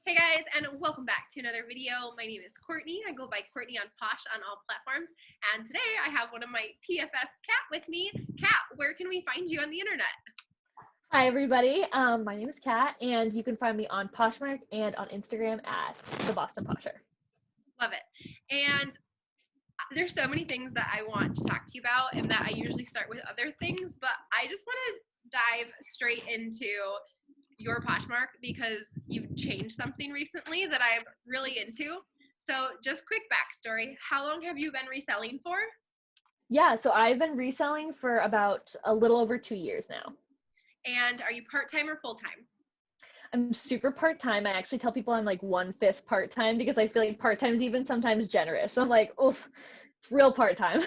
Hey guys, and welcome back to another video. My name is Courtney. I go by Courtney on Posh on all platforms. And today I have one of my PFFs, Kat, with me. Kat, where can we find you on the internet? Hi everybody, my name is Kat, and you can find me on Poshmark and on Instagram at the Boston Posher. Love it. And there's so many things that I want to talk to you about, and that I usually start with other things, but I just want to dive straight into your Poshmark because you've changed something recently that I'm really into. So just quick backstory. How long have you been reselling for? Yeah, so I've been reselling for about a little over 2 years now. And are you part-time or full-time? I'm super part-time. I actually tell people I'm like 1/5 part-time because I feel like part-time is even sometimes generous. So I'm like, oof, it's real part-time.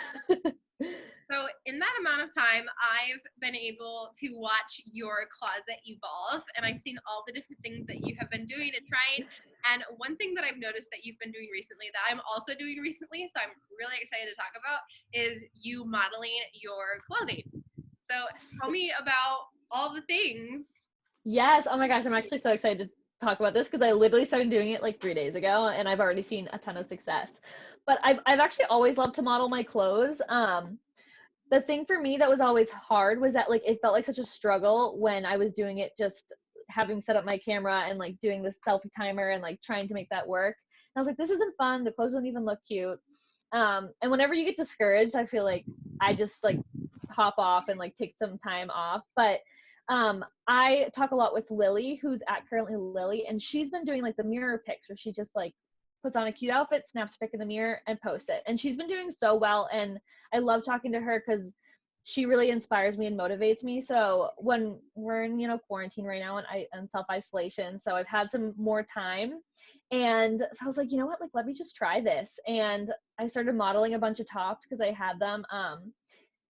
So in that amount of time, I've been able to watch your closet evolve, and I've seen all the different things that you have been doing and trying. And one thing that I've noticed that you've been doing recently, that I'm also doing recently, so I'm really excited to talk about, is you modeling your clothing. So tell me about all the things. Yes, oh my gosh, I'm actually so excited to talk about this because I literally started doing it like 3 days ago and I've already seen a ton of success. But I've actually always loved to model my clothes. The thing for me that was always hard was that like it felt like such a struggle when I was doing it, just having set up my camera and like doing this selfie timer and like trying to make that work. And I was like, this isn't fun. The clothes don't even look cute. And whenever you get discouraged, I feel like I just like hop off and like take some time off. But I talk a lot with Lily, who's at currently Lily, and she's been doing like the mirror pics where she just like puts on a cute outfit, snaps a pic in the mirror, and posts it. And she's been doing so well. And I love talking to her because she really inspires me and motivates me. So when we're in, quarantine right now and self-isolation, so I've had some more time. And so I was like, you know what, like, let me just try this. And I started modeling a bunch of tops because I had them.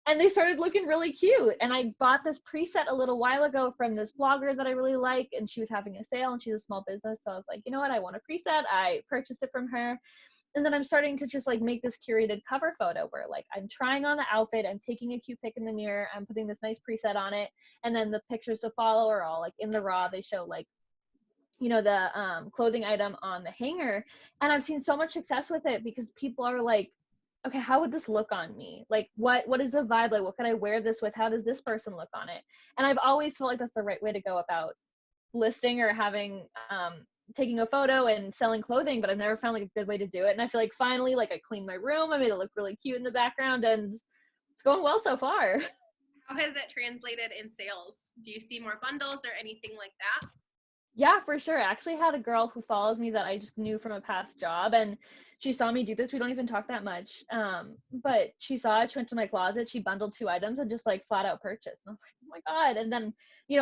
And they started looking really cute. And I bought this preset a little while ago from this blogger that I really like, and she was having a sale and she's a small business. So I was like, you know what, I want a preset. I purchased it from her. And then I'm starting to just like make this curated cover photo where like I'm trying on the outfit, I'm taking a cute pic in the mirror, I'm putting this nice preset on it, and then the pictures to follow are all like in the raw. They show like the clothing item on the hanger, and I've seen so much success with it because people are like, okay, how would this look on me? Like what is the vibe? Like what can I wear this with? How does this person look on it? And I've always felt like that's the right way to go about listing or having taking a photo and selling clothing, but I've never found like a good way to do it. And I feel like finally, like, I cleaned my room, I made it look really cute in the background, and it's going well so far. How has it translated in sales? Do you see more bundles or anything like that? Yeah, for sure. I actually had a girl who follows me that I just knew from a past job, and she saw me do this. We don't even talk that much. But she saw it, she went to my closet, she bundled 2 items and just like flat out purchased. And I was like, oh my God. And then,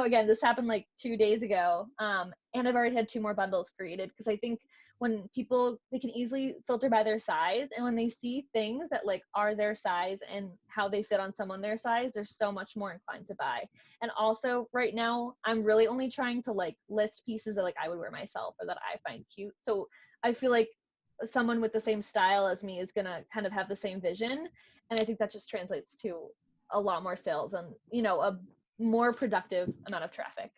again, this happened like 2 days ago. And I've already had 2 more bundles created because I think when people, they can easily filter by their size, and when they see things that like are their size and how they fit on someone their size, they're so much more inclined to buy. And also right now I'm really only trying to like list pieces that like I would wear myself or that I find cute. So I feel like someone with the same style as me is gonna kind of have the same vision. And I think that just translates to a lot more sales and, a more productive amount of traffic.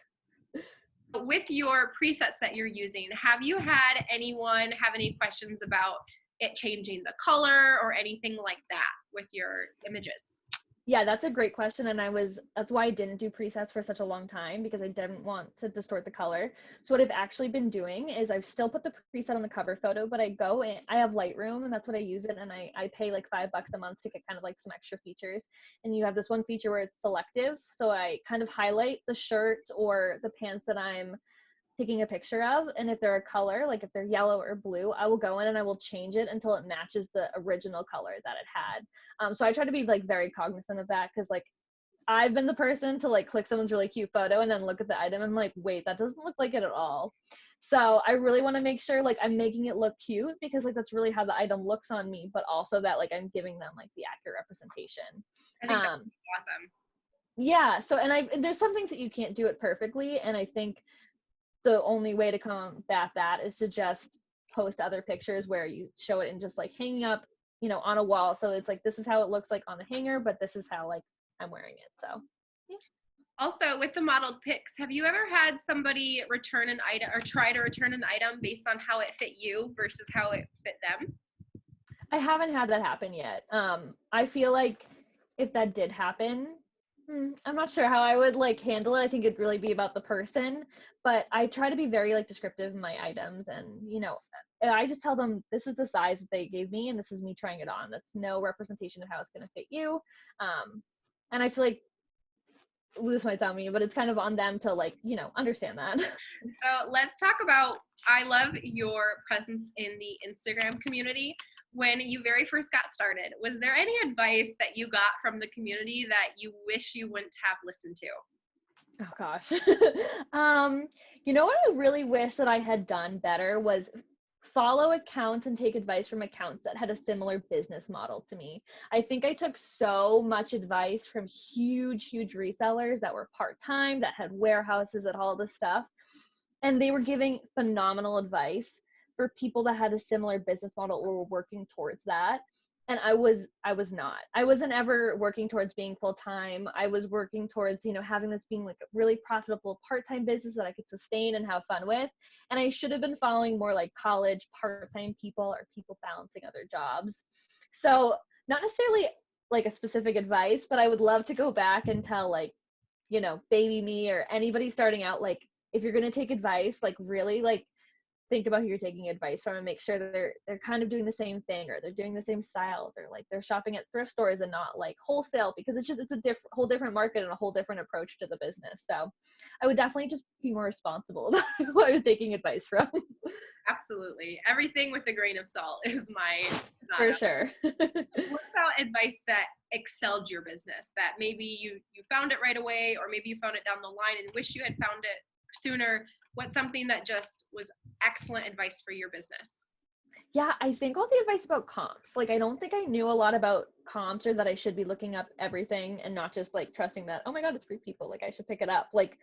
With your presets that you're using, have you had anyone have any questions about it changing the color or anything like that with your images? Yeah, that's a great question. And that's why I didn't do presets for such a long time, because I didn't want to distort the color. So what I've actually been doing is I've still put the preset on the cover photo, but I go in, I have Lightroom, and that's what I use it. And I pay like $5 a month to get kind of like some extra features. And you have this one feature where it's selective. So I kind of highlight the shirt or the pants that I'm taking a picture of, and if they're a color, like if they're yellow or blue, I will go in and I will change it until it matches the original color that it had. So I try to be like very cognizant of that, because like I've been the person to like click someone's really cute photo and then look at the item and I'm like, wait, that doesn't look like it at all. So I really want to make sure like I'm making it look cute, because like that's really how the item looks on me, but also that like I'm giving them like the accurate representation. I think that's awesome. Yeah, so there's some things that you can't do it perfectly, and I think the only way to combat that is to just post other pictures where you show it in just like hanging up, on a wall. So it's like, this is how it looks like on the hanger, but this is how like I'm wearing it. So yeah. Also, with the modeled pics, have you ever had somebody return an item or try to return an item based on how it fit you versus how it fit them? I haven't had that happen yet. I feel like if that did happen, I'm not sure how I would like handle it. I think it'd really be about the person, but I try to be very like descriptive in my items, and I just tell them this is the size that they gave me and this is me trying it on. That's no representation of how it's going to fit you. And I feel like this might sound mean, but it's kind of on them to like, understand that. So let's talk about, I love your presence in the Instagram community. When you very first got started, was there any advice that you got from the community that you wish you wouldn't have listened to? Oh gosh. What I really wish that I had done better was follow accounts and take advice from accounts that had a similar business model to me. I think I took so much advice from huge resellers that were part-time, that had warehouses and all this stuff, and they were giving phenomenal advice for people that had a similar business model or were working towards that. And I was not. I wasn't ever working towards being full-time. I was working towards, having this being like a really profitable part-time business that I could sustain and have fun with. And I should have been following more like college part-time people or people balancing other jobs. So not necessarily like a specific advice, but I would love to go back and tell like, baby me or anybody starting out, like, if you're going to take advice, like really like think about who you're taking advice from and make sure that they're kind of doing the same thing, or they're doing the same styles, or like they're shopping at thrift stores and not like wholesale, because it's a whole different market and a whole different approach to the business. So I would definitely just be more responsible about who I was taking advice from. Absolutely. Everything with a grain of salt is my For motto. sure. What about advice that excelled your business, that maybe you found it right away, or maybe you found it down the line and wish you had found it sooner? What's something that just was excellent advice for your business? Yeah, I think all the advice about comps, like I don't think I knew a lot about comps, or that I should be looking up everything and not just like trusting that, oh my God, it's free people, like I should pick it up. Like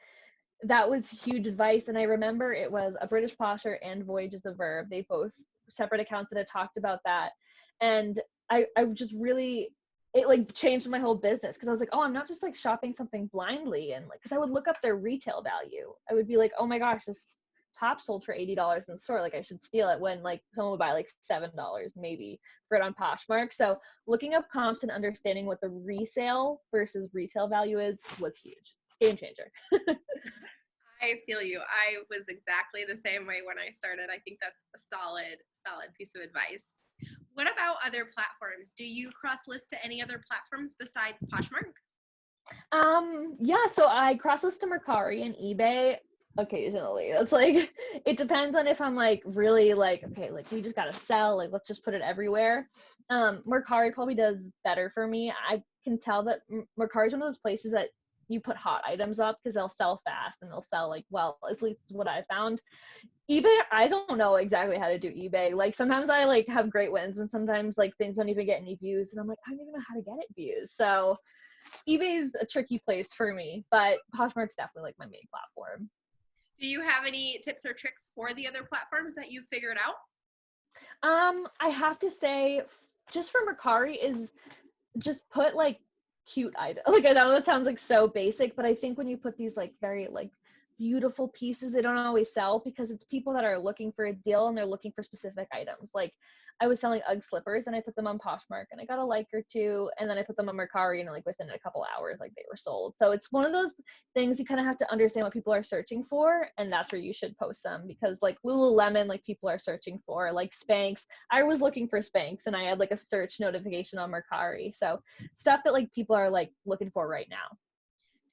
that was huge advice. And I remember it was a British Posher and Voyages of Verb. They both separate accounts that had talked about that. And I just really, it like changed my whole business, because I was like, oh, I'm not just like shopping something blindly. And like, because I would look up their retail value. I would be like, oh my gosh, this top sold for $80 in the store. Like I should steal it, when like someone would buy like $7 maybe for it on Poshmark. So looking up comps and understanding what the resale versus retail value is was huge. Game changer. I feel you. I was exactly the same way when I started. I think that's a solid piece of advice. What about other platforms? Do you cross list to any other platforms besides Poshmark? Yeah, so I cross list to Macari and eBay occasionally. That's like, it depends on if I'm like really like, okay, like we just gotta sell, like let's just put it everywhere. Mercari probably does better for me. I can tell that Mercari is one of those places that you put hot items up because they'll sell fast and they'll sell like well, at least what I found. eBay, I don't know exactly how to do eBay. Like sometimes I like have great wins and sometimes like things don't even get any views and I'm like, I don't even know how to get it views. So eBay's a tricky place for me, but Poshmark's definitely like my main platform. Do you have any tips or tricks for the other platforms that you've figured out? I have to say, just for Macari is just put like cute items. Like I know that sounds like so basic, but I think when you put these like very like beautiful pieces, they don't always sell because it's people that are looking for a deal and they're looking for specific items. Like I was selling UGG slippers and I put them on Poshmark and I got a like or two, and then I put them on Mercari and like within a couple hours, like they were sold. So it's one of those things you kind of have to understand what people are searching for, and that's where you should post them, because like Lululemon, like people are searching for like Spanx. I was looking for Spanx and I had like a search notification on Mercari. So stuff that like people are like looking for right now.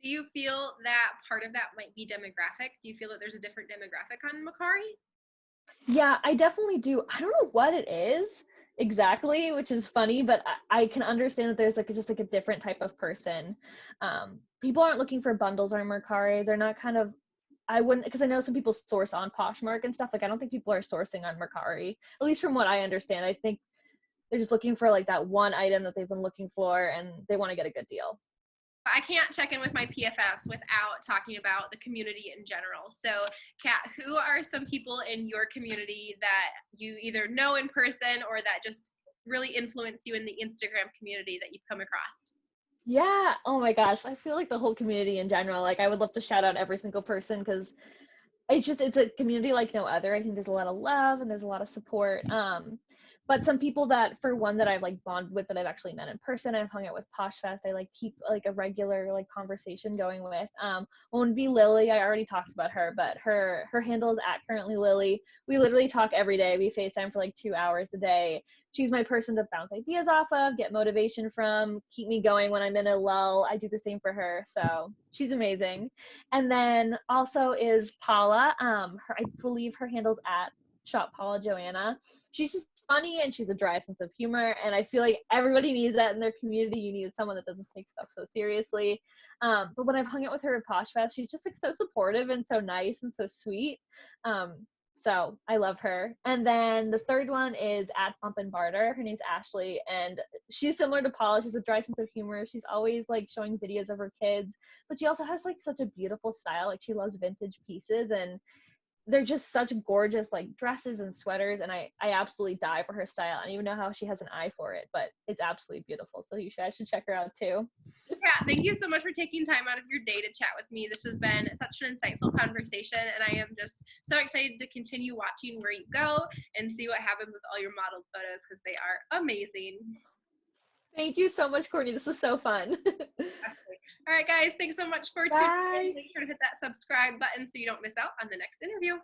Do you feel that part of that might be demographic? Do you feel that there's a different demographic on Macari? Yeah, I definitely do. I don't know what it is exactly, which is funny, but I can understand that there's like just like a different type of person. People aren't looking for bundles on Mercari. They're not kind of, I wouldn't, because I know some people source on Poshmark and stuff. Like I don't think people are sourcing on Mercari, at least from what I understand. I think they're just looking for like that one item that they've been looking for and they want to get a good deal. I can't check in with my PFFs without talking about the community in general. So, Kat, who are some people in your community that you either know in person or that just really influence you in the Instagram community that you've come across? Yeah. Oh my gosh. I feel like the whole community in general, like I would love to shout out every single person because it's a community like no other. I think there's a lot of love and there's a lot of support. But some people that, for one, that I've like bonded with, that I've actually met in person, I've hung out with Poshfest, I like keep like a regular like conversation going with. One would be Lily. I already talked about her, but her handle is at currently Lily. We literally talk every day. We FaceTime for like 2 hours a day. She's my person to bounce ideas off of, get motivation from, keep me going when I'm in a lull. I do the same for her. So she's amazing. And then also is Paula. I believe her handle's at Shop Paula Joanna. She's just funny and she's a dry sense of humor. And I feel like everybody needs that in their community. You need someone that doesn't take stuff so seriously. But when I've hung out with her at Poshfest, she's just like so supportive and so nice and so sweet. So I love her. And then the third one is at Pump and Barter. Her name's Ashley, and she's similar to Paula. She's a dry sense of humor. She's always like showing videos of her kids, but she also has like such a beautiful style. Like she loves vintage pieces, and they're just such gorgeous like dresses and sweaters, and I absolutely die for her style. I don't even know how she has an eye for it, but it's absolutely beautiful. So I should check her out too. Yeah, thank you so much for taking time out of your day to chat with me. This has been such an insightful conversation, and I am just so excited to continue watching where you go and see what happens with all your modeled photos because they are amazing. Thank you so much, Courtney. This was so fun. All right, guys, thanks so much for tuning in. Bye. Make sure to hit that subscribe button so you don't miss out on the next interview.